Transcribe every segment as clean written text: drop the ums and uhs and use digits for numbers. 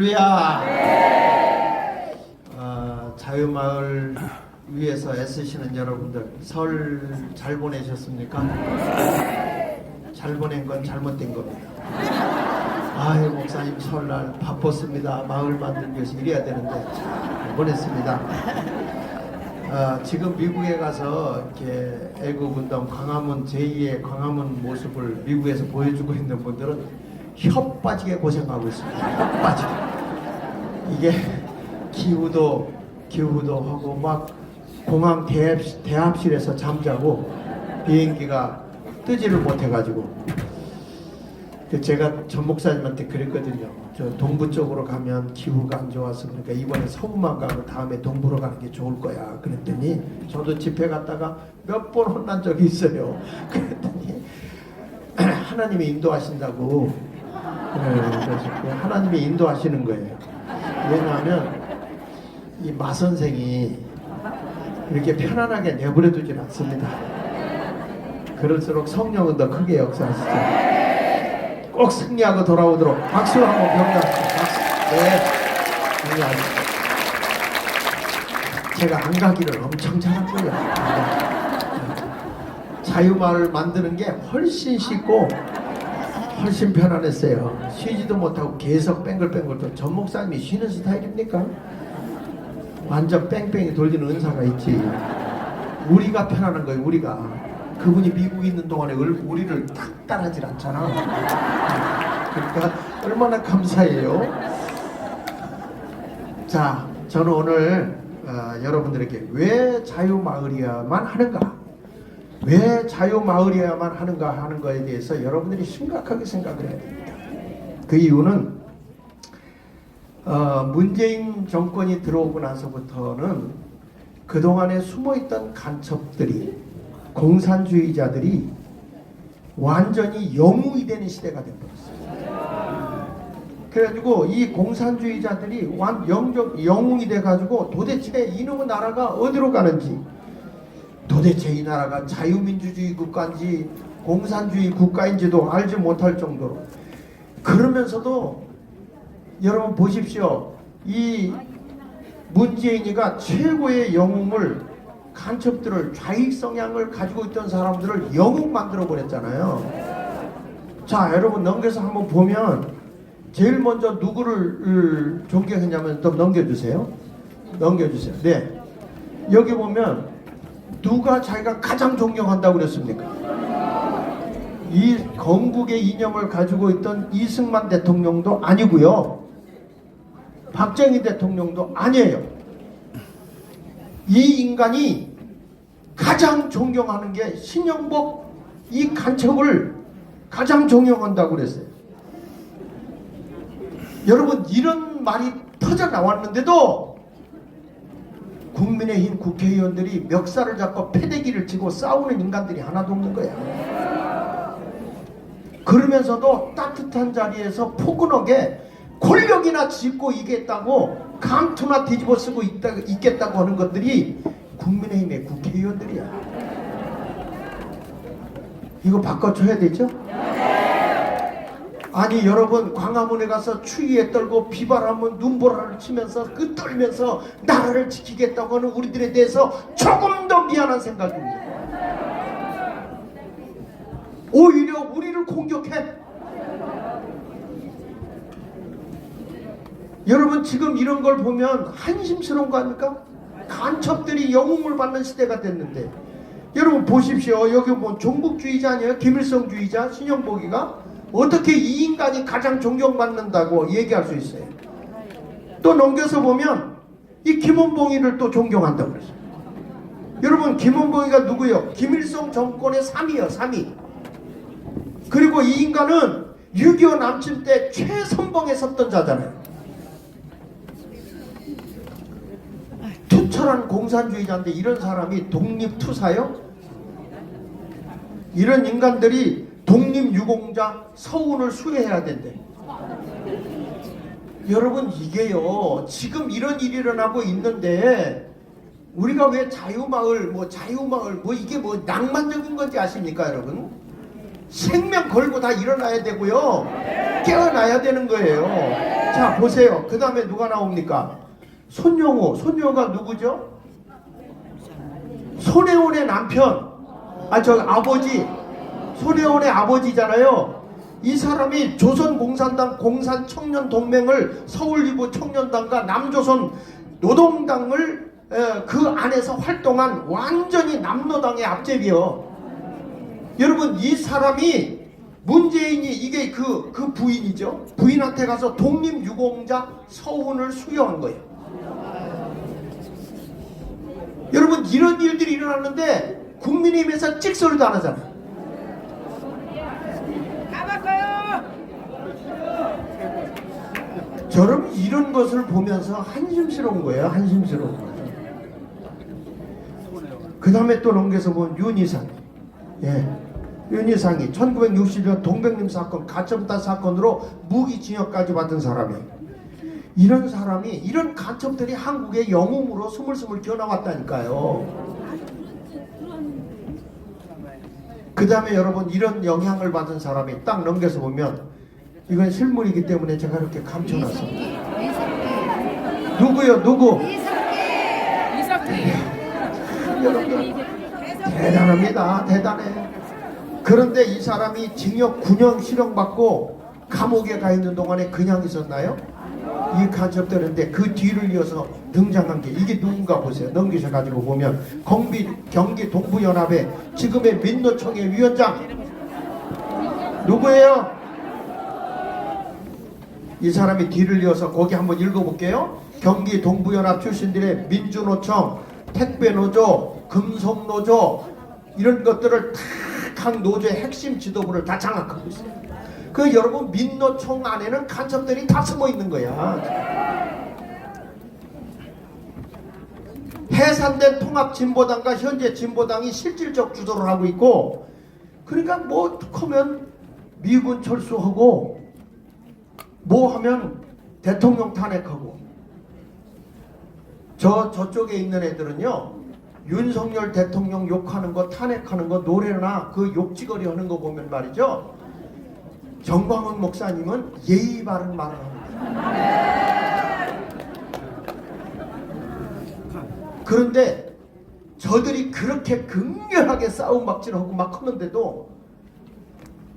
할렐루야. 자유마을 위해서 애쓰시는 여러분들 설 잘 보내셨습니까? 잘 보낸 건 잘못된 겁니다. 아유 목사님 설날 바빴습니다. 마을 만들기 위해서 이래야 되는데 잘 보냈습니다. 지금 미국에 가서 이렇게 애국운동 광화문 제2의 광화문 모습을 미국에서 보여주고 있는 분들은 혀 빠지게 고생하고 있습니다. 혀 빠지게. 이게 기후도 하고 막 공항 대합실에서 잠자고 비행기가 뜨지를 못해가지고 제가 전 목사님한테 그랬거든요. 저 동부 쪽으로 가면 기후가 안 좋아서 그러니까 이번에 서부만 가고 다음에 동부로 가는 게 좋을 거야. 그랬더니 저도 집회 갔다가 몇 번 혼난 적이 있어요. 그랬더니 하나님이 인도하신다고. 그래서 하나님이 인도하시는 거예요. 왜냐하면 이 마선생이 이렇게 편안하게 내버려 두질 않습니다. 그럴수록 성령은 더 크게 역사하시죠. 꼭 승리하고 돌아오도록 박수 한번 병력하시죠. 박수. 네, 승리하시죠. 제가 안 가기를 엄청 잘하고요. 자유마을 만드는 게 훨씬 쉽고 훨씬 편안했어요. 쉬지도 못하고 계속 뱅글뱅글 또 전 목사님이 쉬는 스타일입니까? 완전 뺑뺑이 돌리는 은사가 있지. 우리가 편안한 거예요. 우리가 그분이 미국에 있는 동안에 우리를 딱 따라하질 않잖아. 그러니까 얼마나 감사해요. 자, 저는 오늘 여러분들에게 왜 자유마을이야만 하는가, 왜 자유마을이야만 하는가 하는 거에 대해서 여러분들이 심각하게 생각을 해야 됩니다. 그 이유는 문재인 정권이 들어오고 나서부터는 그동안에 숨어있던 간첩들이, 공산주의자들이 완전히 영웅이 되는 시대가 되어버렸어요. 그래가지고 이 공산주의자들이 영웅이 돼가지고 도대체 이놈의 나라가 어디로 가는지, 도대체 이 나라가 자유민주주의 국가인지 공산주의 국가인지도 알지 못할 정도로. 그러면서도 여러분 보십시오. 이 문재인이가 최고의 영웅을, 간첩들을, 좌익 성향을 가지고 있던 사람들을 영웅 만들어 버렸잖아요. 자, 여러분 넘겨서 한번 보면 제일 먼저 누구를 존경했냐면, 또 넘겨주세요. 네, 여기 보면 누가 자기가 가장 존경한다고 그랬습니까? 이 건국의 이념을 가지고 있던 이승만 대통령도 아니고요, 박정희 대통령도 아니에요. 이 인간이 가장 존경하는 게 신영복, 이 간첩을 가장 존경한다고 그랬어요. 여러분, 이런 말이 터져 나왔는데도 국민의힘 국회의원들이 멱살을 잡고 패대기를 치고 싸우는 인간들이 하나도 없는 거야. 그러면서도 따뜻한 자리에서 포근하게 권력이나 짚고 이겠다고 감투나 뒤집어 쓰고 있겠다고 하는 것들이 국민의힘의 국회의원들이야. 이거 바꿔줘야 되죠? 아니 여러분, 광화문에 가서 추위에 떨고 비바람은 눈보라를 치면서 떨면서 나라를 지키겠다고 하는 우리들에 대해서 조금 더 미안한 생각입니다. 오히려 우리를 공격해. 여러분, 지금 이런 걸 보면 한심스러운 거 아닙니까? 간첩들이 영웅을 받는 시대가 됐는데, 여러분 보십시오. 여기 보면 종북주의자 아니에요? 김일성주의자 신영복이가 어떻게 이 인간이 가장 존경받는다고 얘기할 수 있어요? 또 넘겨서 보면 이 김원봉이를 또 존경한다고 그랬어요. 여러분, 김원봉이가 누구예요? 김일성 정권의 3위예요. 3위. 그리고 이 인간은 6.25 남침 때 최선봉에 섰던 자잖아요. 투철한 공산주의자인데 이런 사람이 독립투사요? 이런 인간들이 독립유공자 서훈을 수혜해야 된대. 여러분, 이게요, 지금 이런 일이 일어나고 있는데 우리가 왜 자유마을 이게 뭐 낭만적인 건지 아십니까? 여러분, 생명 걸고 다 일어나야 되고요, 깨어나야 되는 거예요. 자 보세요. 그 다음에 누가 나옵니까? 손영호. 손영호가 누구죠? 손혜원의 남편. 저 아버지. 손혜원의 아버지잖아요. 이 사람이 조선공산당 공산청년동맹을 서울지부 청년단과 남조선 노동당을 그 안에서 활동한 완전히 남노당의 앞제비요. 여러분 이 사람이 문재인이 이게 그 부인이죠. 부인한테 가서 독립유공자 서훈을 수여한 거예요. 여러분 이런 일들이 일어났는데 국민의힘에서 찍소리도 안 하잖아요. 저는 이런 것을 보면서 한심스러운 거예요. 한심스러운 거예요. 그 다음에 또 넘겨서 보면 윤희상. 윤희상이 1960년 동백림 사건, 가점단 사건으로 무기징역까지 받은 사람이에요. 이런 사람이, 이런 간첩들이 한국의 영웅으로 스물스물 기어나왔다니까요. 그 다음에 여러분 이런 영향을 받은 사람이 딱 넘겨서 보면 이건 실물이기 때문에 제가 이렇게 감춰놨습니다. 누구요? 누구? 여러분 대단합니다. 대단해. 그런데 이 사람이 징역 9년 실형받고 감옥에 가 있는 동안에 그냥 있었나요? 이 간첩들인데 그 뒤를 이어서 등장한 게 이게 누군가 보세요. 넘기셔가지고 보면 경기 동부연합의 지금의 민노총의 위원장 누구예요? 이 사람이 뒤를 이어서 거기 한번 읽어볼게요. 경기 동부연합 출신들의 민주노총, 택배노조, 금속노조 이런 것들을 다 각 노조의 핵심 지도부를 다 장악하고 있어요. 그 여러분 민노총 안에는 간첩들이 다 숨어 있는 거야. 해산된 통합진보당과 현재 진보당이 실질적 주도를 하고 있고, 그러니까 뭐 하면 미군 철수하고 뭐 하면 대통령 탄핵하고. 저쪽에 있는 애들은요 윤석열 대통령 욕하는 거 탄핵하는 거 노래나 그 욕지거리 하는 거 보면 말이죠, 정광훈 목사님은 예의 바른 말을 합니다. 그런데 저들이 그렇게 극렬하게 싸움박질하고 막 하는데도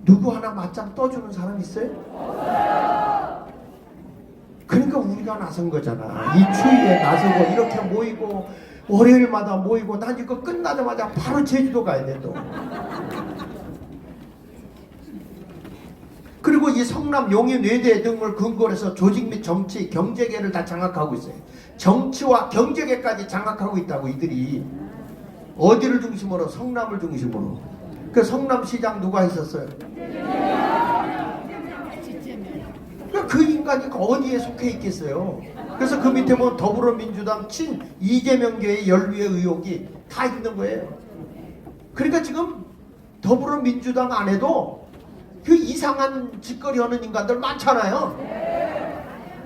누구 하나 맞짱 떠주는 사람 있어요? 그러니까 우리가 나선 거잖아. 이 추위에 나서고 이렇게 모이고 월요일마다 모이고, 난 이거 끝나자마자 바로 제주도 가야 돼 또. 그리고 이 성남 용인 외대 등을 근거로 해서 조직 및 정치, 경제계를 다 장악하고 있어요. 정치와 경제계까지 장악하고 있다고 이들이. 어디를 중심으로? 성남을 중심으로. 그 성남시장 누가 있었어요? 그 인간이 어디에 속해 있겠어요. 그래서 그 밑에 보면 더불어민주당 친 이재명계의 연루의 의혹이 다 있는 거예요. 그러니까 지금 더불어민주당 안에도 그 이상한 짓거리 하는 인간들 많잖아요.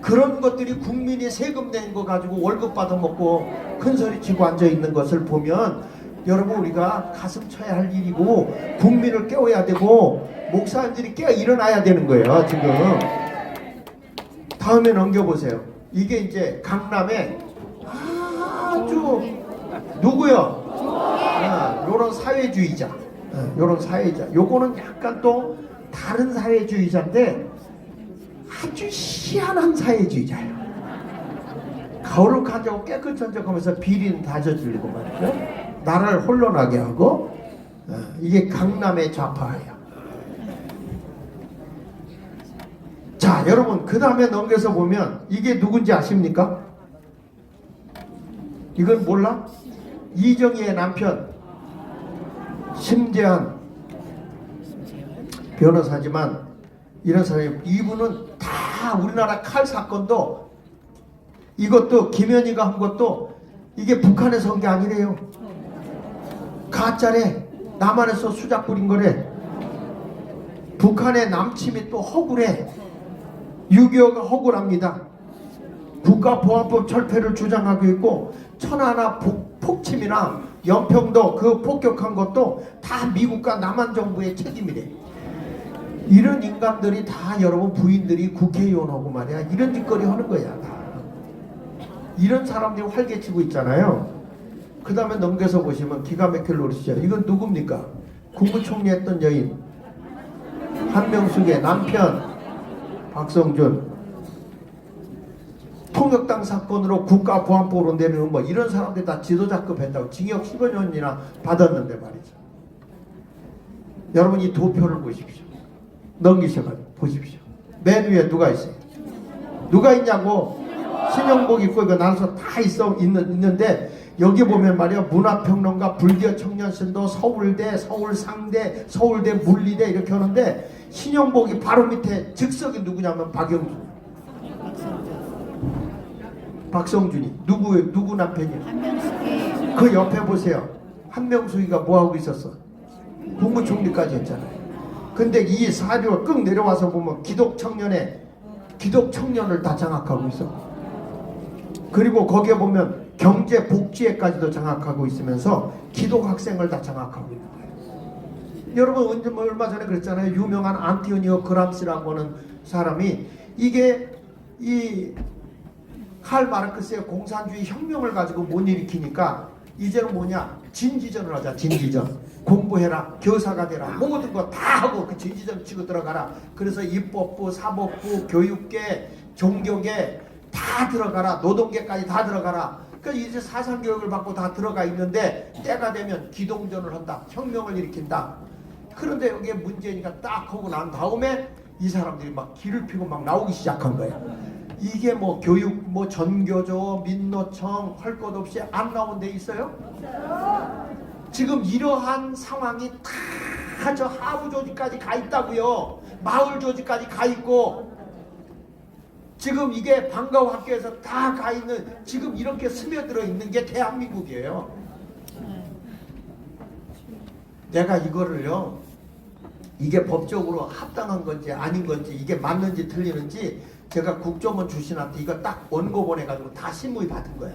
그런 것들이 국민이 세금 낸 거 가지고 월급 받아먹고 큰소리 치고 앉아있는 것을 보면 여러분 우리가 가슴 쳐야 할 일이고 국민을 깨워야 되고 목사님들이 깨어 일어나야 되는 거예요. 지금 다음에 넘겨보세요. 이게 이제 강남에 아주 누구요? 요런 사회주의자. 요런 사회주의자. 요거는 약간 또 다른 사회주의자인데 아주 희한한 사회주의자예요. 거룩한 척 깨끗한 척하면서 비리는 다져주려고 말이죠. 나라를 혼돈하게 하고. 이게 강남의 좌파예요. 자 여러분 그 다음에 넘겨서 보면 이게 누군지 아십니까? 이건 몰라? 이정희의 남편 심재한 변호사지만 이런 사람이, 이분은 다 우리나라 칼 사건도 이것도 김현희가 한 것도 이게 북한에서 한 게 아니래요. 가짜래. 남한에서 수작 부린 거래. 북한의 남침이 또 허구래. 6.25가 허구랍니다. 국가보안법 철폐를 주장하고 있고 천안함 폭침이나 연평도 그 폭격한 것도 다 미국과 남한 정부의 책임이래. 이런 인간들이 다 여러분 부인들이 국회의원하고 말이야 이런 짓거리 하는 거야. 다. 이런 사람들이 활개치고 있잖아요. 그 다음에 넘겨서 보시면 기가 막힐 노릇이죠. 이건 누굽니까? 국무총리 했던 여인 한명숙의 남편 박성준, 통역당 사건으로 국가보안법으로 내리는 뭐 이런 사람들이 다 지도자급 했다고 징역 15년이나 받았는데 말이죠. 여러분 이 도표를 보십시오. 넘기셔가지고 보십시오. 맨 위에 누가 있어요? 누가 있냐고. 신영복 입고 이거 나눠서 다 있는데 여기 보면 말이야 문화평론가, 불교 청년신도, 서울대, 서울상대, 서울대 물리대 이렇게 하는데 신영복이 바로 밑에 즉석이 누구냐면 박성준이 누구 남편이야? 한명숙이. 그 옆에 보세요. 한명숙이가 뭐하고 있었어? 국무총리까지 했잖아요. 근데 이 사료가 끄 내려와서 보면 기독청년을 다 장악하고 있어. 그리고 거기에 보면 경제복지회까지도 장악하고 있으면서 기독학생을 다 장악하고 있는 거예요. 여러분 얼마 전에 그랬잖아요. 유명한 안티오니오 그람시라고 하는 사람이 이게 이 칼 마르크스의 공산주의 혁명을 가지고 못 일으키니까 이제는 뭐냐 진지전을 하자. 진지전. 공부해라. 교사가 되라. 모든 거 다 하고 그 진지전 치고 들어가라. 그래서 입법부, 사법부, 교육계, 종교계 다 들어가라. 노동계까지 다 들어가라. 그러니까 이제 사상교육을 받고 다 들어가 있는데 때가 되면 기동전을 한다. 혁명을 일으킨다. 그런데 여기에 문제니까 딱 하고 난 다음에 이 사람들이 막 기를 피고 막 나오기 시작한 거야. 이게 뭐 교육, 뭐 전교조, 민노청 할 것 없이 안 나온 데 있어요? 지금 이러한 상황이 다 저 하부 조직까지 가 있다고요. 마을 조직까지 가 있고 지금 이게 방과후 학교에서 다 가 있는 지금 이렇게 스며들어 있는 게 대한민국이에요. 내가 이거를요 이게 법적으로 합당한 건지 아닌 건지 이게 맞는지 틀리는지 제가 국정원 주신한테 이거 딱 원고 보내가지고 다 심의 받은 거야.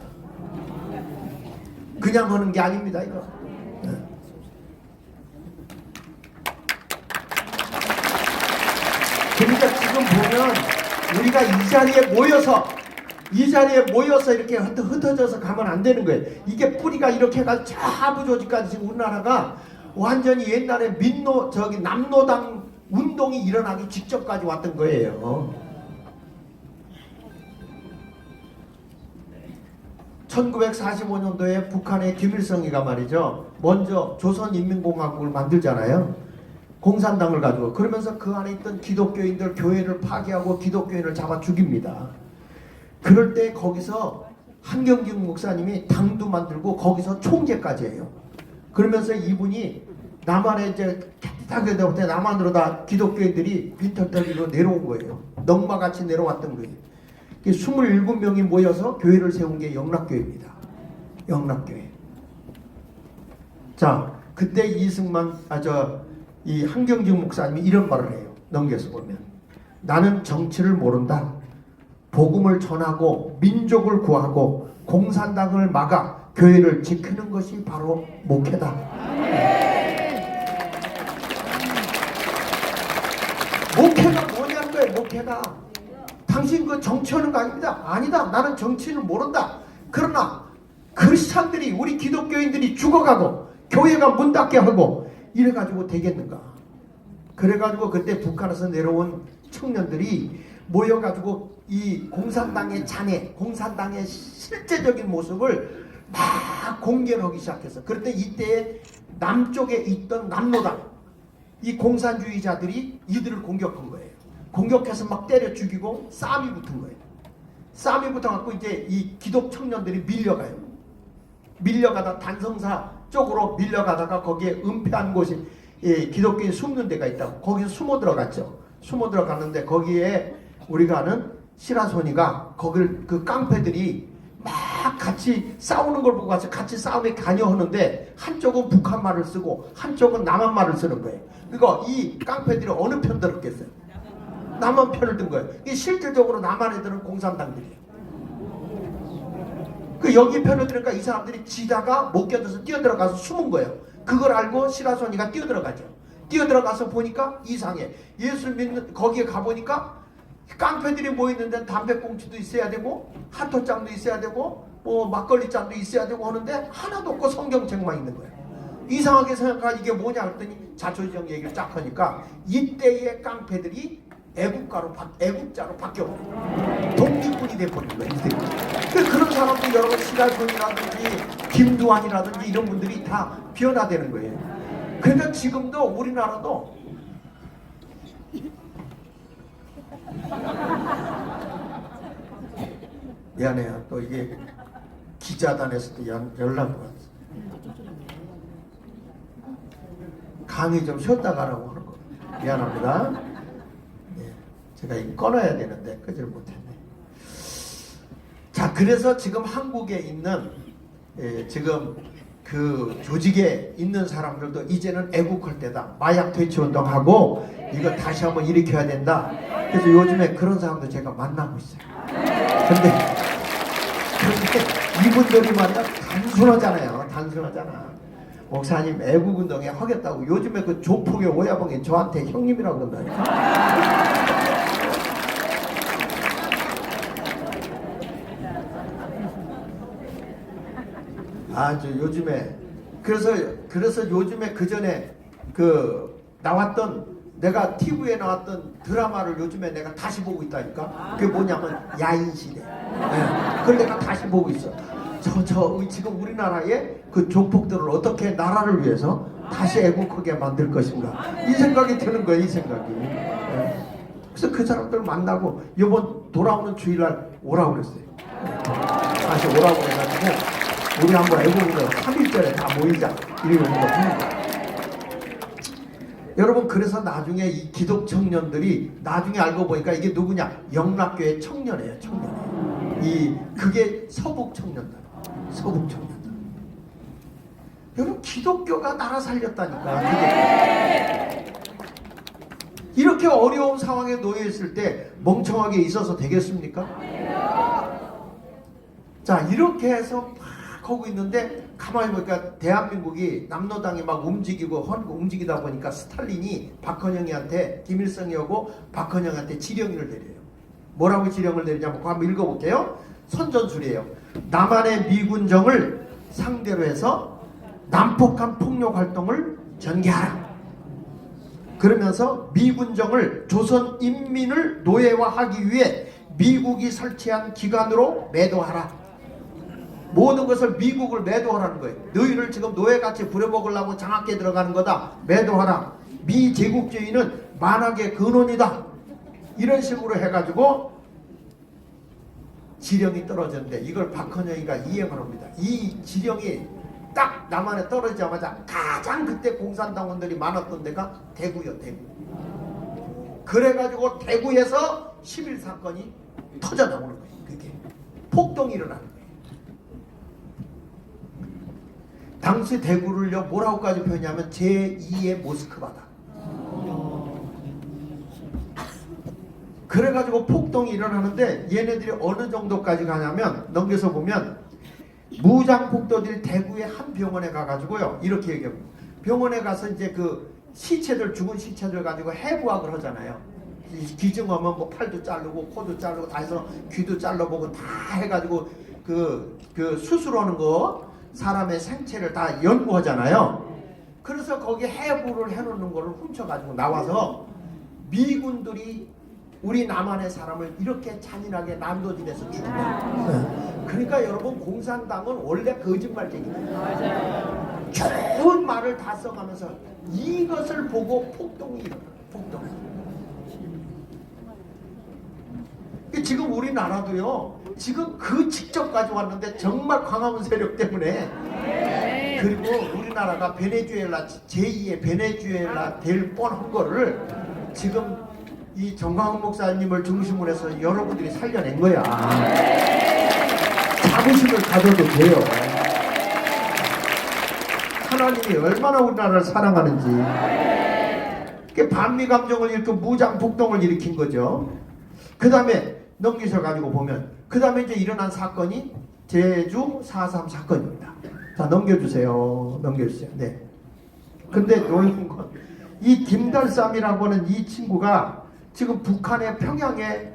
그냥 하는 게 아닙니다 이거. 네. 그러니까 지금 보면 우리가 이 자리에 모여서 이렇게 흩어져서 가면 안 되는 거예요. 이게 뿌리가 이렇게 해가지고 저 하부 조직까지 지금 우리나라가 완전히 옛날에 남노당 운동이 일어나기 직전까지 왔던 거예요. 1945년도에 북한의 김일성이가 말이죠. 먼저 조선인민공화국을 만들잖아요. 공산당을 가지고. 그러면서 그 안에 있던 기독교인들 교회를 파괴하고 기독교인을 잡아 죽입니다. 그럴 때 거기서 한경직 목사님이 당도 만들고 거기서 총재까지 해요. 그러면서 이분이 남한에 이제 깨끗하게 되올 때 남한으로 다 기독교인들이 빈털터리로 내려온 거예요. 넝마같이 내려왔던 거예요. 27명이 모여서 교회를 세운 게 영락교회입니다. 영락교회. 자, 그때 이승만, 이 한경직 목사님이 이런 말을 해요. 넘겨서 보면. 나는 정치를 모른다. 복음을 전하고 민족을 구하고 공산당을 막아 교회를 지키는 것이 바로 목회다. 목회가 뭐냐는 거예요. 목회가. 당신 그 정치하는 거 아닙니다. 아니다. 나는 정치를 모른다. 그러나 크리스찬들이 우리 기독교인들이 죽어가고 교회가 문 닫게 하고 이래가지고 되겠는가. 그래가지고 그때 북한에서 내려온 청년들이 모여가지고 이 공산당의 잔해, 공산당의 실제적인 모습을 막 공개를 하기 시작했어. 그런데 이때 남쪽에 있던 남노당 이 공산주의자들이 이들을 공격한 거예요. 공격해서 막 때려 죽이고 싸움이 붙은 거예요. 싸움이 붙어갖고 이제 이 기독 청년들이 밀려가요. 밀려가다 단성사 쪽으로 밀려가다가 거기에 은폐한 곳이 기독교인 숨는 데가 있다고 거기서 숨어 들어갔죠. 숨어 들어갔는데 거기에 우리가 아는 시라소니가 거길 그 깡패들이 막 같이 싸우는 걸 보고 같이 싸움에 관여하는데 한쪽은 북한 말을 쓰고 한쪽은 남한 말을 쓰는 거예요. 그러니까 이 깡패들이 어느 편 들었겠어요? 남한 편을 든 거예요. 실질적으로 남한 애들은 공산당들이에요. 그 여기 편을 들으니까 이 사람들이 지다가 못 견뎌서 뛰어들어가서 숨은 거예요. 그걸 알고 시라소니가 뛰어들어가죠. 뛰어들어가서 보니까 이상해. 예수 믿는 거기에 가보니까 깡패들이 모이는데 담배꽁초도 있어야 되고 핫도장도 있어야 되고 뭐 막걸리잔도 있어야 되고 하는데 하나도 없고 성경책만 있는 거예요. 이상하게 생각하니까 이게 뭐냐 했더니 자초지정 얘기를 쫙 하니까 이때의 깡패들이 애국자로 바뀌어버려. 독립군이 돼버린 거예요. 그런 사람들 여러분 시달군이라든지 김두한이라든지 이런 분들이 다 변화되는 거예요. 그러니까 지금도 우리나라도 미안해요. 또 이게 기자단에서도 연락이 왔어. 강의 좀 쉬었다 가라고 하는 거. 미안합니다. 네, 제가 이거 꺼놔야 되는데 끄질 못했네. 자, 그래서 지금 한국에 있는 지금 그 조직에 있는 사람들도 이제는 애국할 때다. 마약 퇴치 운동하고 이거 다시 한번 일으켜야 된다. 그래서 요즘에 그런 사람도 제가 만나고 있어요. 근데 이분들이 말이야 단순하잖아요. 단순하잖아. 목사님 애국운동에 하겠다고 요즘에 그 조폭의 오야봉이 저한테 형님이라고 그런다니까. 아주 요즘에 그래서 요즘에 그 전에 그 나왔던 내가 TV에 나왔던 드라마를 요즘에 내가 다시 보고 있다니까. 그게 뭐냐면 야인시대. 네, 그걸 내가 다시 보고 있어. 지금 우리나라의 그 조폭들을 어떻게 나라를 위해서 다시 애국하게 만들 것인가 이 생각이 드는 거예요. 이 생각이. 네. 그래서 그 사람들 만나고 이번 돌아오는 주일날 오라고 그랬어요. 네. 다시 오라고 해가지고 우리 한번 애국으로 3일절에 다 모이자 이런 거 합니다. 여러분 그래서 나중에 이 기독 청년들이 나중에 알고 보니까 이게 누구냐? 영락교회 청년이에요. 청년. 그게 서북 청년들. 서북 청년들. 여러분 기독교가 나라 살렸다니까. 이렇게 어려운 상황에 놓여 있을 때 멍청하게 있어서 되겠습니까? 자, 이렇게 해서 막 하고 있는데 가만히 보니까 대한민국이 남로당이 막 움직이다 보니까 스탈린이 박헌영이한테 김일성이하고 박헌영한테 지령을 내려요. 뭐라고 지령을 내리냐면 한번 읽어볼게요. 선전술이에요. 남한의 미군정을 상대로 해서 난폭한 폭력 활동을 전개하라. 그러면서 미군정을 조선 인민을 노예화하기 위해 미국이 설치한 기관으로 매도하라. 모든 것을 미국을 매도하라는 거예요. 너희를 지금 노예같이 부려먹으려고 장악해 들어가는 거다. 매도하라. 미제국주의는 만악의 근원이다. 이런 식으로 해가지고 지령이 떨어졌는데 이걸 박헌영이가 이행을 합니다. 이 지령이 딱 남한에 떨어지자마자 가장 그때 공산당원들이 많았던 데가 대구요. 대구. 그래가지고 대구에서 11사건이 터져나오는 거예요. 그게 폭동이 일어나는 거예요. 당시 대구를요 뭐라고까지 표현하면 제2의 모스크바다. 그래가지고 폭동이 일어나는데 얘네들이 어느 정도까지 가냐면 넘겨서 보면 무장폭도들이 대구의 한 병원에 가가지고요 이렇게 얘기합니다. 병원에 가서 이제 그 시체들 죽은 시체들 가지고 해부학을 하잖아요. 기증하면 뭐 팔도 자르고 코도 자르고 다 해서 귀도 잘라보고 다 해가지고 그 수술하는 거 사람의 생체를 다 연구하잖아요. 그래서 거기 해부를 해놓는 거를 훔쳐가지고 나와서 미군들이 우리 남한의 사람을 이렇게 잔인하게 난도질해서 죽인다. 그러니까 여러분 공산당은 원래 거짓말쟁이다. 좋은 말을 다 써가면서 이것을 보고 폭동이 일어나. 폭동. 지금 우리나라도요. 지금 그 직접까지 왔는데 정말 광화문 세력 때문에 그리고 우리나라가 베네수엘라 제2의 베네수엘라 될 뻔한 거를 지금 이 정광훈 목사님을 중심으로 해서 여러분들이 살려낸 거야. 자부심을 가져도 돼요. 하나님이 얼마나 우리나라를 사랑하는지. 반미 감정을 일으켜 무장 폭동을 일으킨 거죠. 그 다음에 넘기셔가지고 보면 그 다음에 이제 일어난 사건이 제주 4.3 사건입니다. 자 넘겨주세요. 네. 근데 놀라운 건 이 김달삼이라고 하는 이 친구가 지금 북한의 평양에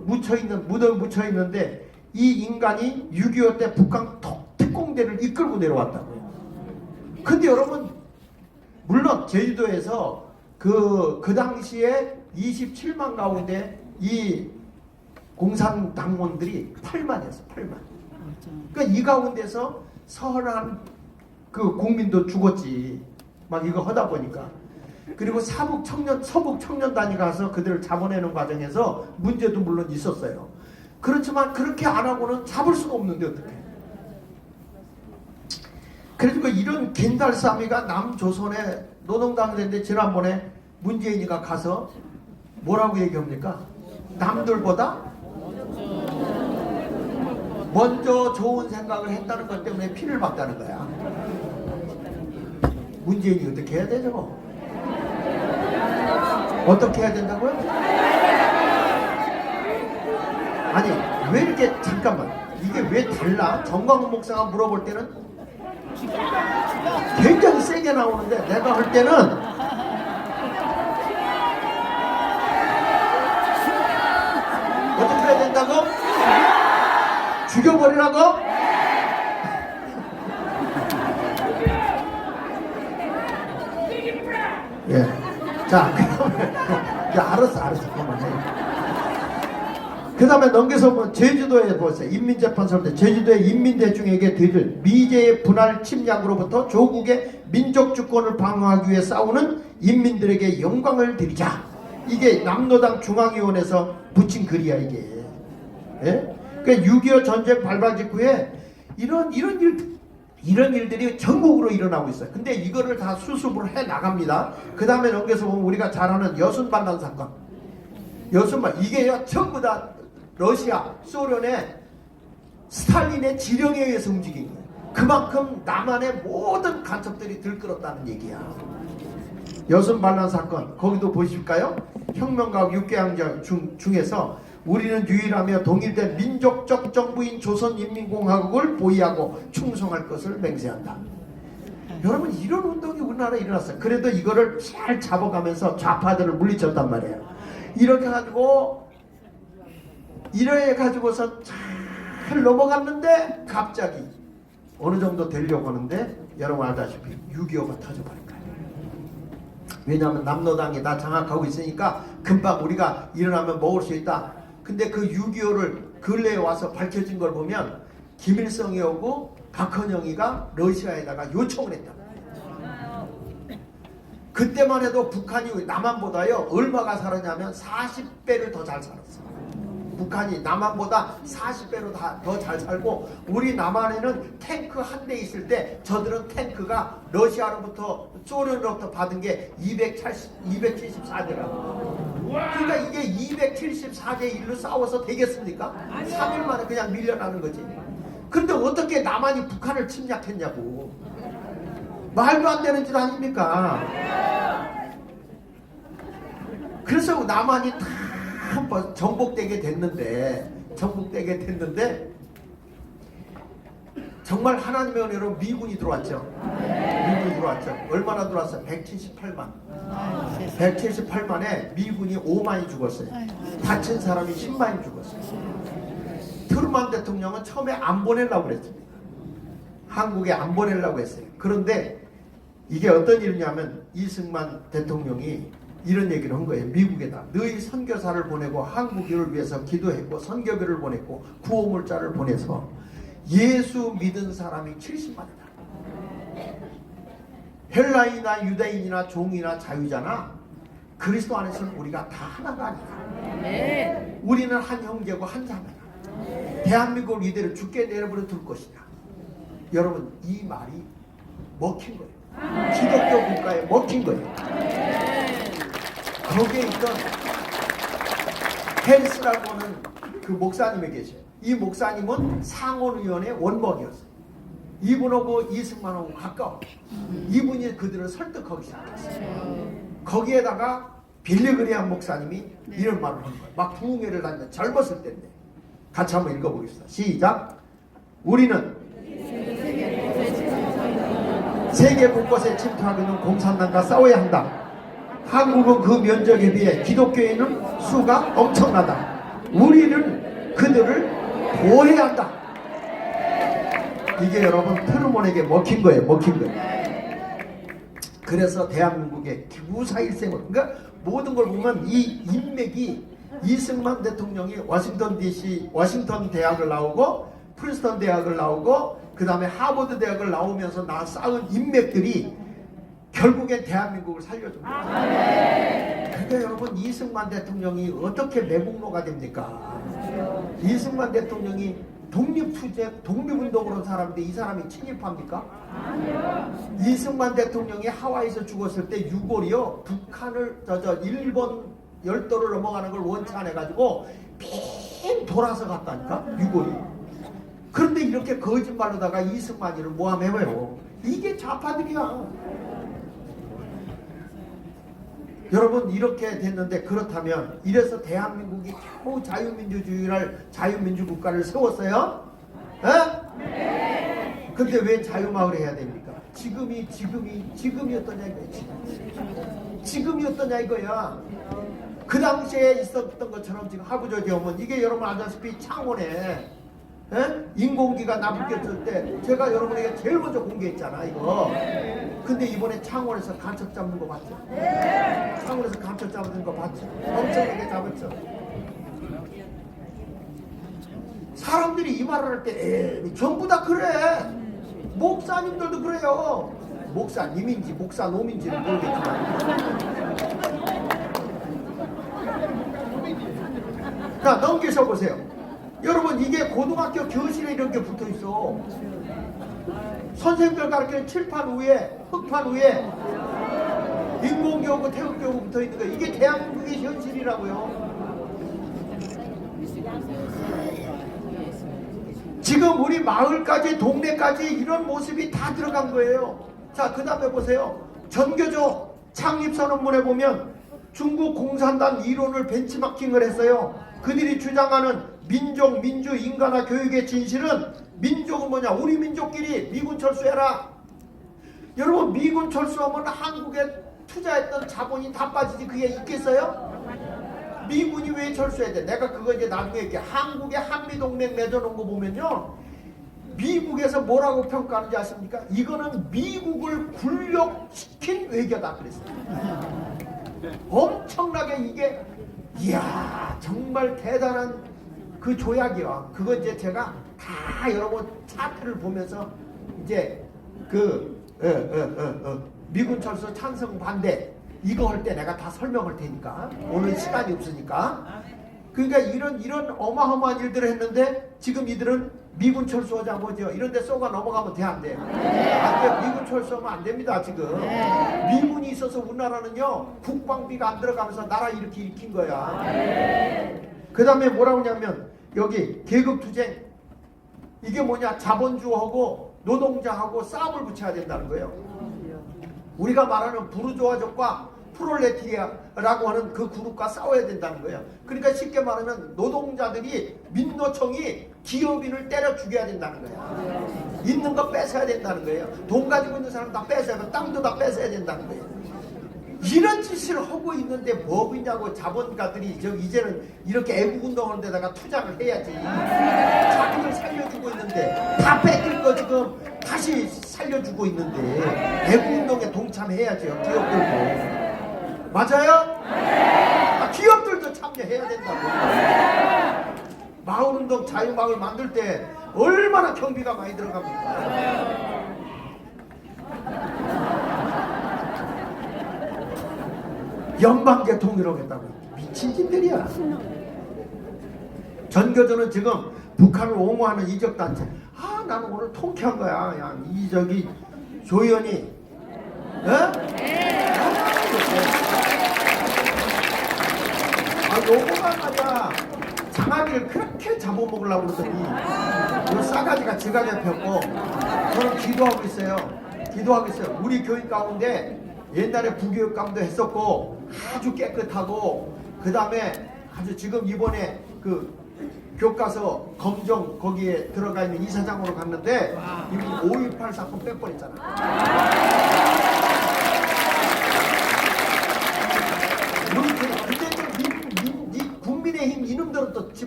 묻혀있는, 무덤에 묻혀있는데 이 인간이 6.25 때 북한 특공대를 이끌고 내려왔다고요. 근데 여러분, 물론 제주도에서 그 당시에 27만 가운데 이 공산당원들이 8만이었어, 8만. 그러니까 이 가운데서 서른한 그 국민도 죽었지. 막 이거 하다 보니까. 그리고 서북 청년단이 가서 그들을 잡아내는 과정에서 문제도 물론 있었어요. 그렇지만 그렇게 안 하고는 잡을 수가 없는데 어떡해. 그래서 이런 긴달쌈이가 남조선의 노동당인데 지난번에 문재인이가 가서 뭐라고 얘기합니까? 남들보다 먼저 좋은 생각을 했다는 것 때문에 피를 봤다는 거야. 문재인이 어떻게 해야 돼 저거? 어떻게 해야 된다고요? 아니 왜 이렇게, 잠깐만, 이게 왜 달라? 정광훈 목사가 물어볼 때는 굉장히 세게 나오는데 내가 할 때는 어떻게 해야 된다고? 죽여버리라고? 예. 자, 그러면 알았어. 그만해. 그 다음에 넘겨서 보면 제주도에 보세요. 인민재판소인데 제주도의 인민대중에게 드릴 미제의 분할 침략으로부터 조국의 민족 주권을 방어하기 위해 싸우는 인민들에게 영광을 드리자. 이게 남노당 중앙위원회에서 붙인 글이야 이게. 예? 그러니까 6.25 전쟁 발발 직후에 이런 일들이 전국으로 일어나고 있어요. 근데 이거를 다 수습을 해 나갑니다. 그 다음에 넘겨서 보면 우리가 잘 아는 여순반란 사건. 이게요 전부 다 러시아, 소련의 스탈린의 지령에 의해서 움직인 거예요. 그만큼 남한의 모든 간첩들이 들끓었다는 얘기야. 여순반란 사건, 거기도 보실까요? 혁명가옥 6개항 중에서 우리는 유일하며 동일된 민족적 정부인 조선인민공화국을 보위하고 충성할 것을 맹세한다. 여러분, 이런 운동이 우리나라에 일어났어요. 그래도 이거를 잘 잡아가면서 좌파들을 물리쳤단 말이에요. 이렇게 가지고서 잘 넘어갔는데 갑자기 어느 정도 되려고 하는데 여러분 알다시피 6.25가 터져버린 거예요. 왜냐하면 남노당이 다 장악하고 있으니까 금방 우리가 일어나면 먹을 수 있다. 근데 그 6.25를 근래에 와서 밝혀진 걸 보면 김일성이 오고 박헌영이가 러시아에다가 요청을 했다. 그때만 해도 북한이 남한보다요 얼마가 살았냐면 40배를 더 잘 살았어. 북한이 남한보다 40배로 더 잘 살고, 우리 남한에는 탱크 한 대 있을 때 저들은 탱크가 러시아로부터 소련으로부터 받은 게 274대라고. 그러니까 이게 274대 1로 싸워서 되겠습니까? 3일 만에 그냥 밀려나는 거지. 근데 어떻게 남한이 북한을 침략했냐고. 말도 안 되는 짓 아닙니까? 그래서 남한이 다 한번 정복되게 됐는데 정말 하나님의 은혜로 미군이 들어왔죠. 얼마나 들어왔어요? 178만. 178만에 미군이 5만이 죽었어요. 다친 사람이 10만이 죽었어요. 트루만 대통령은 처음에 안 보내려고 그랬습니다. 한국에 안 보내려고 했어요. 그런데 이게 어떤 일이냐면 이승만 대통령이 이런 얘기를 한 거예요. 미국에다 너희 선교사를 보내고 한국인을 위해서 기도했고 선교비를 보냈고 구호물자를 보내서 예수 믿은 사람이 70만이다. 헬라인이나 유대인이나 종이나 자유자나 그리스도 안에서는 우리가 다 하나가 아니다. 우리는 한 형제고 한 자매다. 대한민국을 이대로 죽게 내버려 둘 것이다. 여러분, 이 말이 먹힌 거예요. 기독교 국가에 먹힌 거예요. 거기에 있던 헬스라고 하는 그 목사님이 계셔요. 이 목사님은 상원의원의 원범이었어요. 이분하고 이승만하고 가까워. 이분이 그들을 설득하기 시작했어요. 거기에다가 빌리그리안 목사님이 이런 말을 한 거예요. 막 부흥회를 다니는 젊었을 때인데. 같이 한번 읽어보겠습니다. 시작. 우리는 세계 곳곳에 침투하고 있는 공산당과 싸워야 한다. 한국은 그 면적에 비해 기독교인은 수가 엄청나다. 우리는 그들을 보호해야 한다. 이게 여러분 트루먼에게 먹힌 거예요. 먹힌 거예요. 그래서 대한민국의 기구사일생활, 그러니까 모든 걸 보면 이 인맥이 이승만 대통령이 워싱턴 DC, 워싱턴 대학을 나오고 프린스턴 대학을 나오고 그 다음에 하버드 대학을 나오면서 쌓은 인맥들이 결국엔 대한민국을 살려줍니다. 그러니까 여러분 이승만 대통령이 어떻게 매국노가 됩니까? 이승만 대통령이 독립투쟁, 독립운동으로 온 사람인데 이 사람이 침입합니까? 이승만 대통령이 하와이에서 죽었을 때 유골이요 북한을 일본 열도를 넘어가는 걸 원치 안 해가지고 빙 돌아서 갔다니까 유골이. 그런데 이렇게 거짓말로다가 이승만이를 모함해요. 이게 좌파들이야. 여러분 이렇게 됐는데, 그렇다면 이래서 대한민국이 겨우 자유민주국가를 세웠어요? 에? 근데 왜 자유마을 해야 됩니까? 지금이 어떠냐 이거야. 지금이 어떠냐 이거야. 그 당시에 있었던 것처럼 지금 하부저지 오면 이게 여러분 알다시피 창원에 인공기가 나붙겼을 때 제가 여러분에게 제일 먼저 공개했잖아 이거. 근데 이번에 창원에서 간첩 잡는 거 봤죠? 창원에서 간첩 잡는 거 봤죠? 엄청나게 잡았죠. 사람들이 이 말을 할 때 전부 다 그래. 목사님들도 그래요. 목사님인지 목사놈인지는 모르겠지만. 자, 넘기셔 보세요. 여러분 이게 고등학교 교실에 이런 게 붙어 있어. 선생님들 가르치는 칠판 위에, 흙판 위에 인공교육고 태극교육고 붙어 있는 거. 이게 대한민국의 현실이라고요. 지금 우리 마을까지 동네까지 이런 모습이 다 들어간 거예요. 자, 그 다음에 보세요. 전교조 창립선언문에 보면 중국 공산당 이론을 벤치마킹을 했어요. 그들이 주장하는 민족, 민주, 인간화 교육의 진실은, 민족은 뭐냐? 우리 민족끼리 미군 철수해라. 여러분 미군 철수하면 한국에 투자했던 자본이 다 빠지지 그게 있겠어요? 미군이 왜 철수해야 돼? 내가 그거 이제 나중에 이렇게 한국의 한미동맹 맺어놓은 거 보면요, 미국에서 뭐라고 평가하는지 아십니까? 이거는 미국을 굴욕시킨 외교다 그랬어요. 엄청나게 이게, 이야 정말 대단한 그 조약이야. 그거 이제 제가 다 여러분 차트를 보면서 이제 미군 철수 찬성 반대 이거 할 때 내가 다 설명할 테니까 오늘 시간이 없으니까. 그러니까 이런 어마어마한 일들을 했는데 지금 이들은 미군 철수하자 뭐죠 이런 데 쏘가 넘어가면 돼 안 돼? 안 돼. 미군 철수하면 안 됩니다. 지금 미군이 있어서 우리나라는요 국방비가 안 들어가면서 나라 이렇게 일으킨 거야. 그 다음에 뭐라고 하냐면 여기 계급투쟁, 이게 뭐냐? 자본주하고 노동자하고 싸움을 붙여야 된다는 거예요. 우리가 말하는 부르주아족과 프롤레티아라고 하는 그 그룹과 싸워야 된다는 거예요. 그러니까 쉽게 말하면 노동자들이, 민노총이 기업인을 때려 죽여야 된다는 거예요. 있는 거 뺏어야 된다는 거예요. 돈 가지고 있는 사람 다 뺏어야 되고 땅도 다 뺏어야 된다는 거예요. 이런 짓을 하고 있는데 뭐 있냐고. 자본가들이 이제는 이렇게 애국운동하는 데다가 투자를 해야지. 자기들 살려주고 있는데 다 뺏길 거 지금 다시 살려주고 있는데 애국운동에 동참해야죠. 기업들도. 맞아요? 기업들도 참여해야 된다고. 마을운동 자유마을 만들 때 얼마나 경비가 많이 들어갑니까? 연방제 통일하겠다고. 미친 짓들이야. 전교조는 지금 북한을 옹호하는 이적단체. 나는 오늘 통쾌한 거야. 야, 조현이 요거만 말이야. 장아기를 그렇게 잡아먹으려고 그러더니 요 싸가지가 지가 잡혔고. 저는 기도하고 있어요. 우리 교육 가운데 옛날에 부교육감도 했었고 아주 깨끗하고, 그 다음에 아주 지금 이번에 그 교과서 검정 거기에 들어가 있는 이사장으로 갔는데 이미 5.18 사건 뺄 뻔했잖아.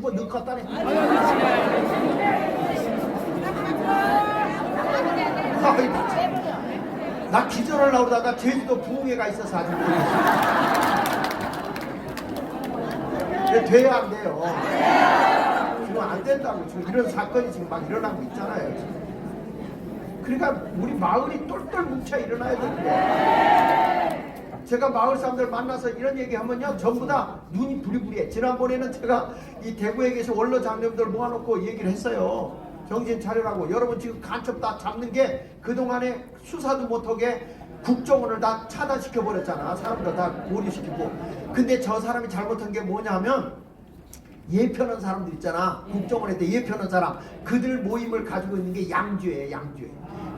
집어 넣었다네. 나 기절을 나오다가 제주도 부흥회가 있어서 아직 모르겠어요. 돼야 안 돼요. 지금 안 된다고. 지금 이런 사건이 지금 막 일어나고 있잖아요. 지금. 그러니까 우리 마을이 똘똘 뭉쳐 일어나야 되는데, 제가 마을 사람들 만나서 이런 얘기하면요 전부 다 눈이 부리부리해. 지난번에는 제가 이 대구에 계신 원로 장님들 모아놓고 얘기를 했어요. 정신 차리라고. 여러분 지금 간첩 다 잡는 게 그동안에 수사도 못하게 국정원을 다 차단시켜 버렸잖아. 사람들 다 고리시키고. 근데 저 사람이 잘못한 게 뭐냐면, 예편한 사람들 있잖아. 국정원에 대 예편한 사람, 그들 모임을 가지고 있는 게 양주예요. 양주에.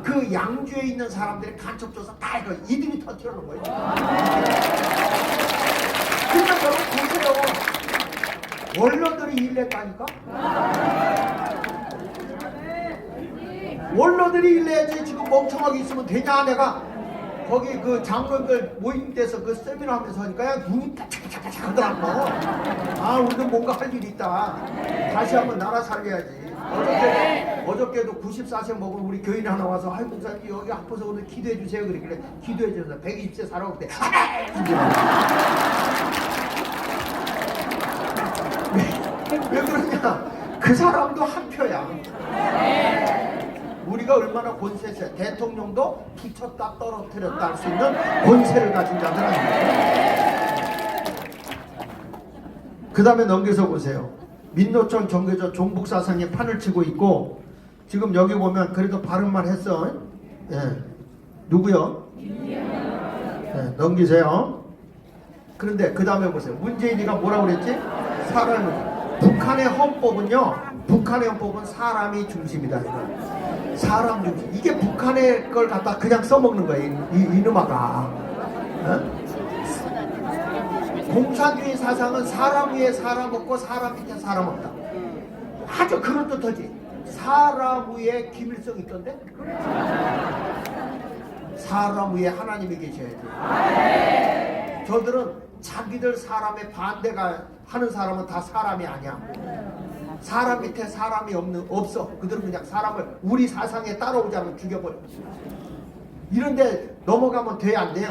그 양주에 있는 사람들의 간첩 조사 다 이거 이들이 터뜨려놓은 거예요. 그러니까 여러분 보세요. 원로들이 일냈다니까. 원로들이 일내야지. 지금 멍청하게 있으면 되냐. 내가 거기 그 장로들 모임 때서 그 세미나 하면서 하니까 야 눈이 따짝따짝 하더라고. 아 우리도 뭔가 할 일이 있다. 다시 한번 나라 살려야지. 어저께도 94세 먹은 우리 교인 하나 와서 아이 목사님 여기 아파서 오늘 기도해 주세요. 그래 기도해 주셔서 120세 살아올 때 왜 그러냐. 그 사람도 한 표야. 우리가 얼마나 권세 있어요. 대통령도 붙였다 떨어뜨렸다 할 수 있는 권세를 가진 자들 아닙니까? 그 다음에 넘겨서 보세요. 민노총 정교조 종북사상에 판을 치고 있고, 지금 여기 보면 그래도 발음만 했어. 예. 누구요? 예, 넘기세요. 그런데 그 다음에 보세요. 문재인이가 뭐라고 그랬지? 사람을. 북한의 헌법은요, 북한의 헌법은 사람이 중심이다. 이거. 사람 중심. 이게 북한의 걸 갖다 그냥 써먹는 거예요. 이놈아가. 어? 공산주의 사상은 사람 위에 사람 없고 사람 밑에 사람 없다. 아주 그럴듯하지. 사람 위에 김일성이 있던데? 사람 위에 하나님이 계셔야지. 저들은 자기들 사람의 반대가 하는 사람은 다 사람이 아니야. 사람 밑에 사람이 없어. 그들은 그냥 사람을 우리 사상에 따라오지 않으면 죽여버려. 이런데 넘어가면 돼, 안 돼요?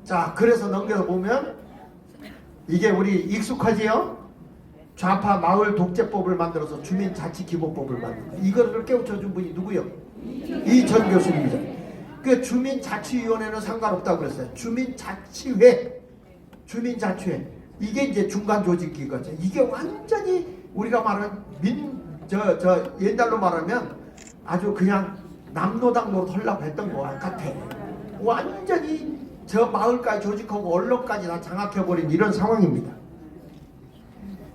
자, 그래서 넘겨서 보면 이게 우리 익숙하지요? 좌파 마을 독재법을 만들어서 주민자치기본법을 만들어. 이거를 깨우쳐준 분이 누구요? 이전 교수님이죠. 그 주민자치위원회는 상관없다고 그랬어요. 주민자치회. 이게 이제 중간 조직이거든요. 이게 완전히 우리가 말하는 옛날로 말하면 아주 그냥 남노당 노릇 하려고 했던 거 같아. 완전히 저 마을까지 조직하고 언론까지 다 장악해버린 이런 상황입니다.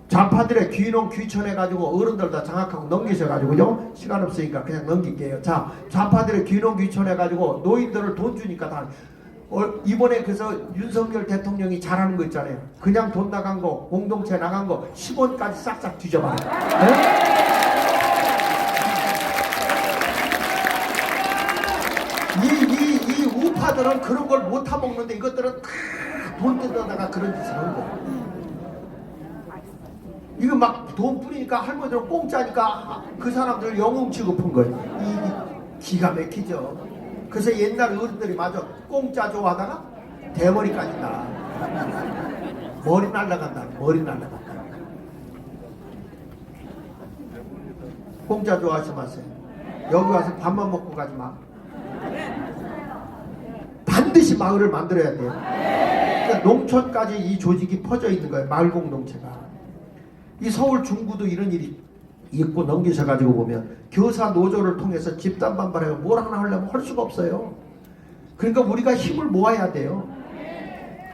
좌파들의 귀농 귀천해가지고 어른들 다 장악하고 넘기셔가지고요. 시간 없으니까 그냥 넘길게요. 자, 좌파들의 귀농 귀천해가지고 노인들을 돈 주니까 다 이번에 그래서 윤석열 대통령이 잘하는 거 있잖아요. 그냥 돈 나간 거, 공동체 나간 거 10원까지 싹싹 뒤져봐요. 네? 이 우파들은 그런 걸 못 타먹는데 이것들은 돈 뜯어다가 그런 짓을 하는 거예요. 이거 막 돈 뿌리니까 할머니들은 공짜니까 그 사람들 영웅 취급한 거예요. 이 기가 막히죠. 그래서 옛날 어른들이 맞아 공짜 좋아하다가 대머리까지 나. 머리 날라간다. 공짜 좋아하지 마세요. 여기 와서 밥만 먹고 가지 마. 반드시 마을을 만들어야 돼요. 그러니까 농촌까지 이 조직이 퍼져 있는 거예요. 마을 공동체가. 이 서울 중구도 이런 일이 있고 넘기셔가지고 보면 교사 노조를 통해서 집단 반발해서 뭘 하나 하려면 할 수가 없어요. 그러니까 우리가 힘을 모아야 돼요.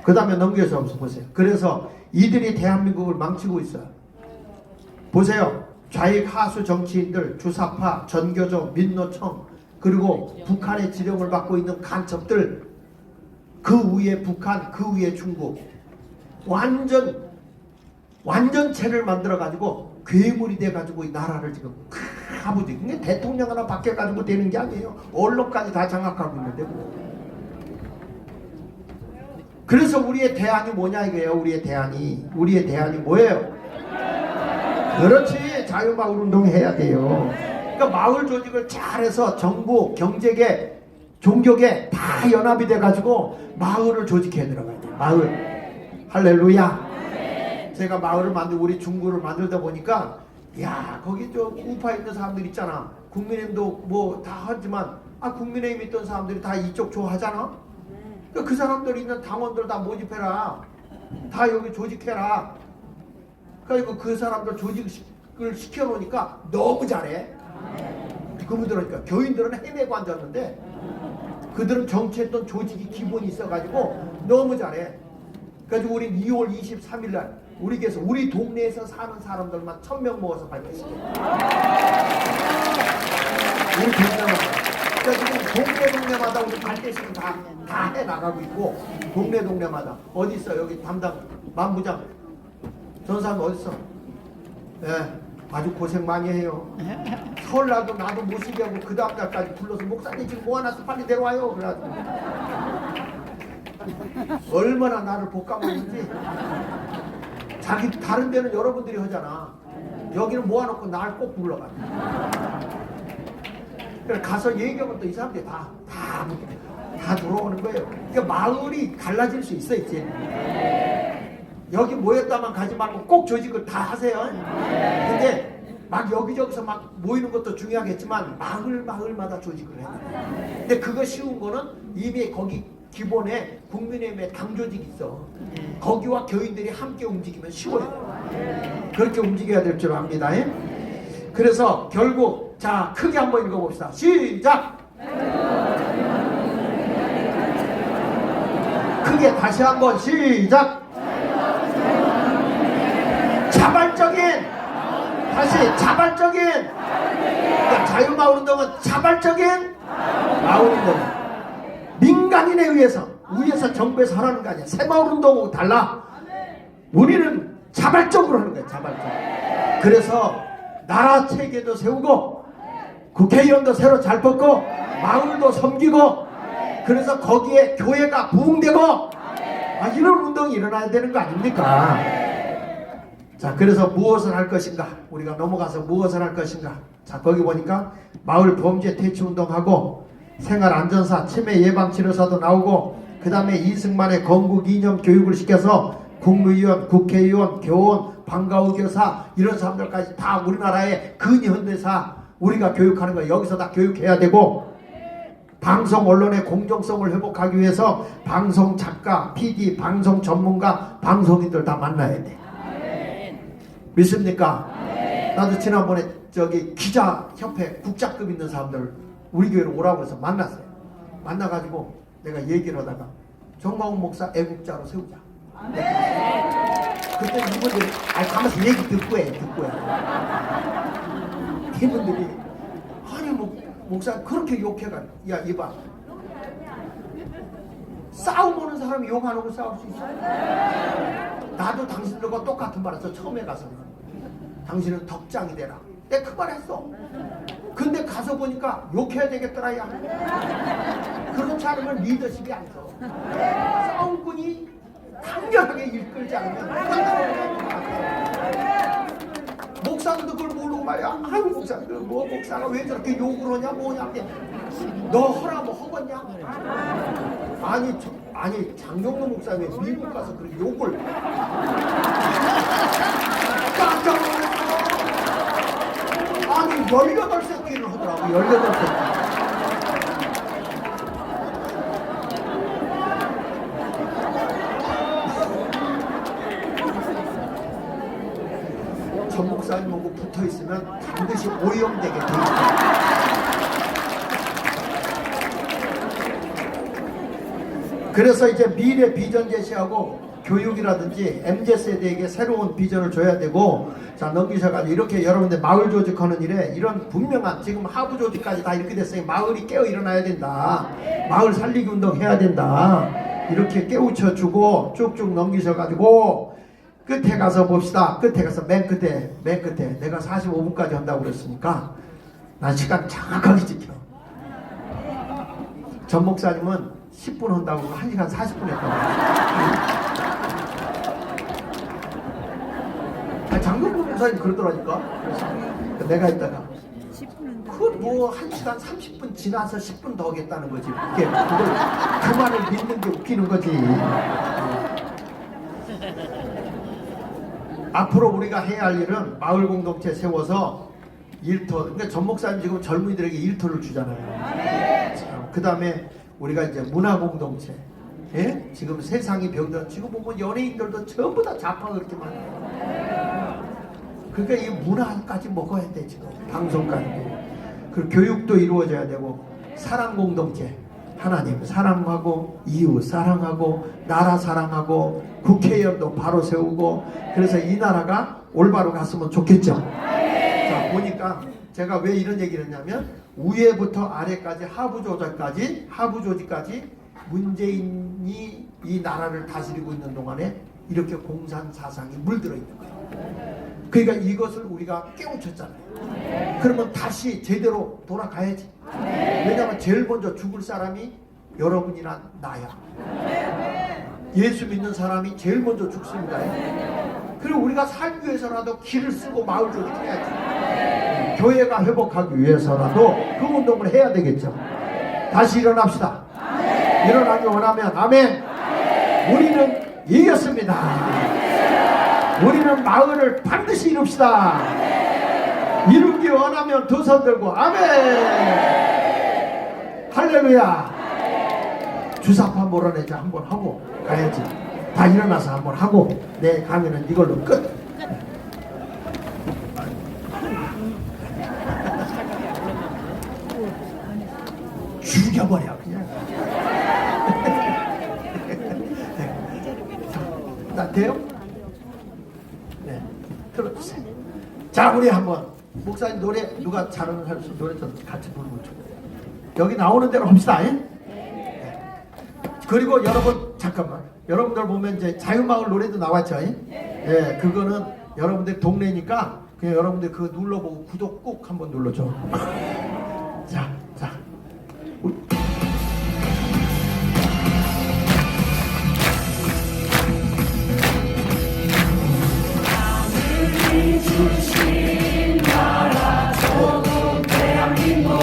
그 다음에 넘겨서 보세요. 그래서 이들이 대한민국을 망치고 있어요. 보세요. 좌익 하수 정치인들, 주사파, 전교조, 민노총, 그리고 북한의 지령을 받고 있는 간첩들, 그 위에 북한, 그 위에 중국, 완전체를 만들어가지고 괴물이 돼가지고 이 나라를 지금 아버지 그게 대통령 하나 바뀌어가지고 되는 게 아니에요. 언론까지 다 장악하고 있는데. 그래서 우리의 대안이 뭐냐 이거예요. 우리의 대안이 뭐예요? 그렇지. 자유마을 운동 해야 돼요. 그러니까 마을 조직을 잘해서 정부, 경제계, 종교계 다 연합이 돼가지고 마을을 조직해 들어가야 돼요. 마을. 할렐루야. 제가 마을을 만들고 우리 중구를 만들다 보니까 야 거기 저 우파 있는 사람들 있잖아. 국민의힘도 뭐 다 하지만 국민의힘 있던 사람들이 다 이쪽 좋아하잖아. 그 사람들 있는 당원들 다 모집해라. 다 여기 조직해라. 그러니까 그 사람들 조직을 시켜놓으니까 너무 잘해. 그분들은 그러니까 교인들은 헤매고 앉았는데 그들은 정치했던 조직이 기본이 있어가지고 너무 잘해. 그래서 우리 2월 23일 날 우리 교회에서 우리 동네에서 사는 사람들만 1000명 모아서 발표시켜. 우리 동네마다. 그러니까 지금 동네마다 우리 발대식은 다 해나가고 있고 동네마다 어디 있어? 여기 담당 만부장 전사는 어디 있어? 예, 아주 고생 많이 해요. 설날도 나도 모시게 하고 그 다음 날까지 불러서 목사님 지금 모아놨어 빨리 내려와요. 그래가지고 얼마나 나를 볶아먹는지. 자기 다른 데는 여러분들이 하잖아. 여기는 모아놓고 날 꼭 불러가. 그래서 가서 얘기하면 또 이 사람들이 다 들어오는 거예요. 그러니까 마을이 갈라질 수 있어 이제. 여기 모였다만 가지 말고 꼭 조직을 다 하세요. 근데 막 여기저기서 막 모이는 것도 중요하겠지만 마을마다 조직을 해야 돼. 근데 그거 쉬운 거는 이미 거기 기본에 국민의힘의 당조직이 있어. 거기와 교인들이 함께 움직이면 쉬워요. 그렇게 움직여야 될 줄 압니다. 그래서 결국 자 크게 한번 읽어봅시다. 시작! 크게 다시 한번 시작! 자발적인 그러니까 자유마을운동은 자발적인 마을운동. 민간인에 의해서 위에서 정부에서 하라는 거 아니야. 새마을운동하고 달라. 우리는 자발적으로 하는 거야. 자발적으로. 그래서 나라 체계도 세우고 국회의원도 새로 잘 뽑고 마을도 섬기고 그래서 거기에 교회가 부흥되고 이런 운동이 일어나야 되는 거 아닙니까? 자, 그래서 무엇을 할 것인가? 우리가 넘어가서 무엇을 할 것인가? 자, 거기 보니까 마을 범죄 퇴치 운동하고 생활안전사, 치매 예방치료사도 나오고 그 다음에 이승만의 건국 이념 교육을 시켜서 국무위원, 국회의원, 교원, 방과후교사 이런 사람들까지 다 우리나라의 근현대사 우리가 교육하는 거예요. 여기서 다 교육해야 되고 방송 언론의 공정성을 회복하기 위해서 방송 작가, PD, 방송 전문가, 방송인들 다 만나야 돼. 믿습니까? 나도 지난번에 저기 기자협회 국장급 있는 사람들 우리 교회로 오라고 해서 만났어요. 만나가지고 내가 얘기를 하다가 정광훈 목사 애국자로 세우자. 그때 이분들이 가면서 얘기 듣고 해. 이분들이 아니 목사 그렇게 욕해가지고 야 이봐 싸움 오는 사람이 욕 안 하고 싸울 수 있어? 나도 당신들과 똑같은 말 했어. 처음에 가서 당신은 덕장이 되라. 내가 그 말 했어. 근데 가서 보니까 욕해야 되겠더라 야. 그렇지 않으면 리더십이 안 서. 싸움꾼이 강렬하게 이끌지 않으면 목사님도 그걸 모르고 말이야. 아유 목사님들 뭐 목사가 왜 저렇게 욕을 하냐 뭐냐. 너 허라 뭐 허겄냐. 아니 장경로 목사님이 미국 가서 그렇게 욕을 깜짝 놀랐어. 아니 18새끼를 하더라고. 18새끼. 전 목사님하고 붙어있으면 반드시 오염되게 돼 있다. 그래서 이제 미래 비전 제시하고 교육이라든지 MZ세대에게 새로운 비전을 줘야 되고 자 넘기셔가지고 이렇게 여러분들 마을 조직하는 일에 이런 분명한 지금 하부 조직까지 다 이렇게 됐으니 마을이 깨어 일어나야 된다. 마을 살리기 운동 해야 된다. 이렇게 깨우쳐주고 쭉쭉 넘기셔가지고 끝에 가서 봅시다. 끝에 가서 맨 끝에 내가 45분까지 한다고 그랬으니까 난 시간 정확하게 지켜. 전 목사님은 10분 한다고 1시간 40분 했다고. 장군님 목사님 그러더라니까. 그래서 내가 있다가 그뭐 1시간 30분 지나서 10분 더 하겠다는 거지. 그게 그걸 그 말을 믿는 게 웃기는 거지. 앞으로 우리가 해야 할 일은 마을 공동체 세워서 일터. 그러니까 전 목사님 지금 젊은이들에게 일터를 주잖아요. 그 다음에 우리가 이제 문화 공동체. 예? 지금 세상이 병든 지금 보면 연예인들도 전부 다 좌파가 그렇게 많아요. 그러니까 이 문화까지 먹어야 돼. 지금 방송까지. 그 교육도 이루어져야 되고 사랑 공동체. 하나님 사랑하고 이웃 사랑하고 나라 사랑하고 국회의원도 바로 세우고 그래서 이 나라가 올바로 갔으면 좋겠죠. 자 보니까 제가 왜 이런 얘기를 했냐면 위에부터 아래까지 하부 조직까지 문재인이 이 나라를 다스리고 있는 동안에 이렇게 공산 사상이 물들어 있는 거예요. 그러니까 이것을 우리가 깨우쳤잖아요. 그러면 다시 제대로 돌아가야지. 왜냐하면 제일 먼저 죽을 사람이 여러분이나 나야. 예수 믿는 사람이 제일 먼저 죽습니다. 그리고 우리가 살기 위해서라도 길을 쓰고 마을 조직해야지. 교회가 회복하기 위해서라도 그 운동을 해야 되겠죠. 다시 일어납시다. 일어나기 원하면 아멘. 우리는 이겼습니다. 우리는 마을을 반드시 이룹시다. 이루기 원하면 두 손 들고 아멘. 할렐루야. 주사파 몰아내자 한번 하고 가야지. 다 일어나서 한번 하고 내 강의는 이걸로 끝. 죽여버려 그냥. 나 돼요? 네, 들어주세요. 자, 우리 한번 목사님 노래 누가 잘하는 사람 노래 좀 같이 부르면 좋겠어요. 여기 나오는 대로 합시다. 네. 그리고 여러분 잠깐만, 여러분들 보면 이제 자유마을 노래도 나왔죠. 예, 그거는 여러분들 동네니까 그냥 여러분들 그거 눌러보고 구독 꼭 한번 눌러줘. 자. 주신 나라 조국 대한민국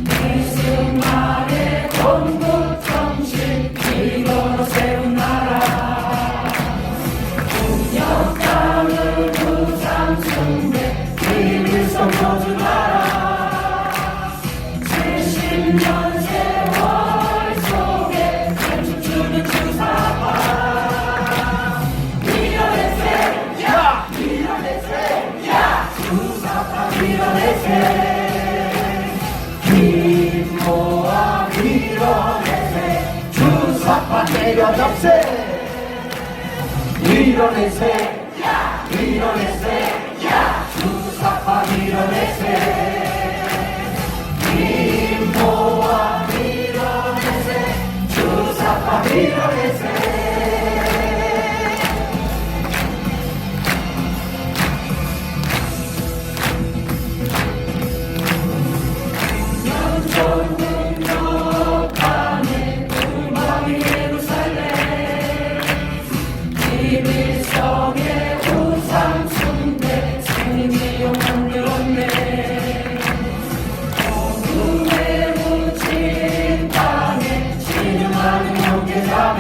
이승 아래 건국 정신 이거로 세운 나라 국력강을 부상 숭배 비밀성 모든 나라 70년 세월 속에 춤추는 주사파 김모아 밀어내세 주사파 내려잡세 밀어내세 주사파 밀어내세 김모아 밀어내세 주사파 밀어내세 비밀성의 우상 숭배 생명의 영광 들었네 어둠에 묻힌 땅에 신음하는 형제자매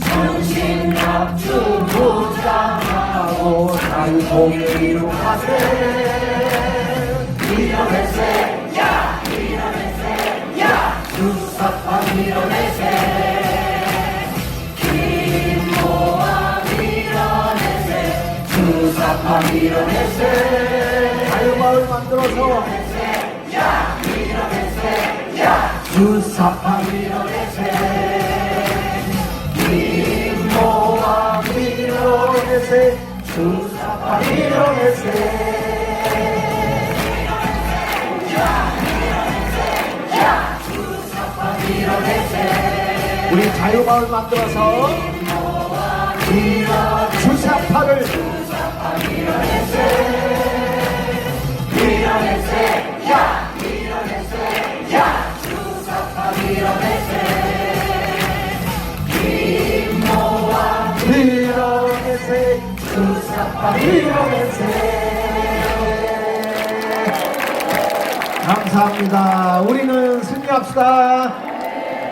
전신갑주 무장하고 자유공을 이룩하세 밀어내세 주사파 밀어내세 주사파 밀어내세 자유마을 만들어서 주사파 밀어내세 김모아 밀어내세 주사파 밀어내세 주사파 밀어내세 우리 자유마을 만들어서 주사파를 주사파 밀어내세 김모아 밀어내세 주사파 밀어내세. 감사합니다. 우리는 승리합시다.